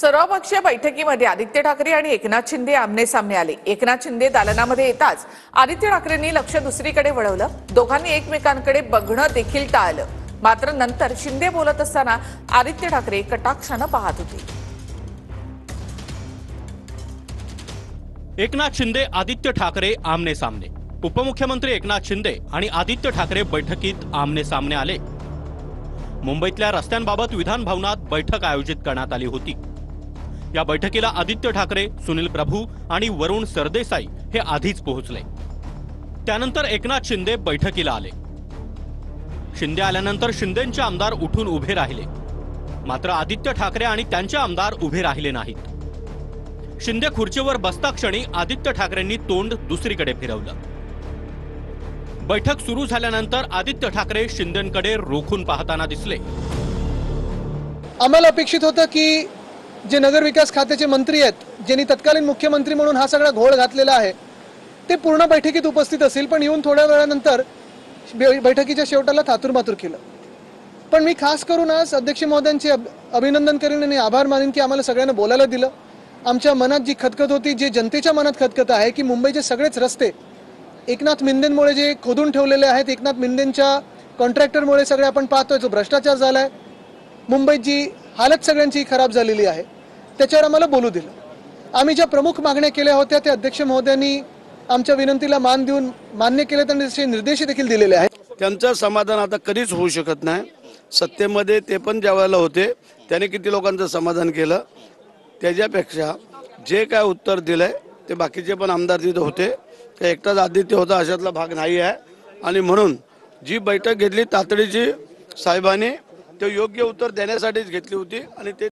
सर्वपक्षीय बैठकीमध्ये आदित्य ठाकरे आणि एकनाथ शिंदे आमने सामने आले। एकनाथ शिंदे दालनामध्ये येताच आदित्य ठाकरेंनी लक्ष दुसरीकडे वळवलं। दोघांनी एकमेकांकडे बघणं देखील टाळलं। मात्र नंतर शिंदे बोलत असताना आदित्य ठाकरे कटाक्षाने पाहत होते। एकनाथ शिंदे आदित्य ठाकरे आमने सामने। उपमुख्यमंत्री एकनाथ शिंदे आणि आदित्य ठाकरे बैठकीत आमने सामने आले। मुंबईतल्या रस्त्यांबाबत विधान भवनात बैठक आयोजित करण्यात आली होती। या बैठकीला आदित्य ठाकरे, सुनील प्रभू आणि वरुण सरदेसाई हे आधीच पोहोचले। त्यानंतर एकनाथ शिंदे बैठकीला आले। शिंदे आल्यानंतर शिंदेंचे आमदार उठून उभे राहिले। मात्र आदित्य ठाकरे आणि त्यांचे आमदार उभे राहिले नाहीत। शिंदे खुर्चीवर बसता क्षणी आदित्य ठाकरेंनी तोंड दुसरीकडे फिरवलं। बैठक सुरू झाल्यानंतर आदित्य ठाकरे शिंदेंकडे रोखून पाहताना दिसले। आम्हाला अपेक्षित होतं की जे नगर विकास खात्याचे मंत्री आहेत, ज्यांनी तत्कालीन मुख्यमंत्री म्हणून हा सगळा घोळ घातलेला आहे, ते पूर्ण बैठकीत उपस्थित असतील, पण येऊन थोड्या वेळानंतर बैठकीच्या शेवटाला थातुरमातुर केलं। पण मी खास करून आज अध्यक्ष महोदयांचे अभिनंदन करेन आणि आभार मानेन की आम्हाला सगळ्यांना बोलायला दिलं। आमच्या मनात जी खतखत होती, जे जनतेच्या मनात खतखत आहे की मुंबईचे सगळेच रस्ते एकनाथ मिंदेंमुळे जे खोदून ठेवलेले आहेत, एकनाथ मिंदेंच्या कॉन्ट्रॅक्टरमुळे सगळे आपण पाहतोय जो भ्रष्टाचार झालाय, मुंबईत जी हालत सगळ्यांची खराब झालेली आहे, त्याच्यावर आम्हाला बोलू दिलं। आम्ही ज्या प्रमुख मागण्या केल्या होत्या त्या अध्यक्ष महोदयांनी आमच्या विनंतीला मान देऊन मान्य केले, त्यांनी तसे निर्देश देखील दिलेले आहेत। त्यांचं समाधान आता कधीच होऊ शकत नाही। सत्तेमध्ये ते पण ज्यावेळेला होते त्याने किती लोकांचं समाधान केलं, त्याच्यापेक्षा जे काय उत्तर दिलंय ते बाकीचे पण आमदार तिथे होते, ते एकटाच आदित्य होता अशातला भाग नाही आहे। आणि म्हणून जी बैठक घेतली तातडीची साहेबांनी ते योग्य उत्तर देण्यासाठीच घेतली होती आणि ते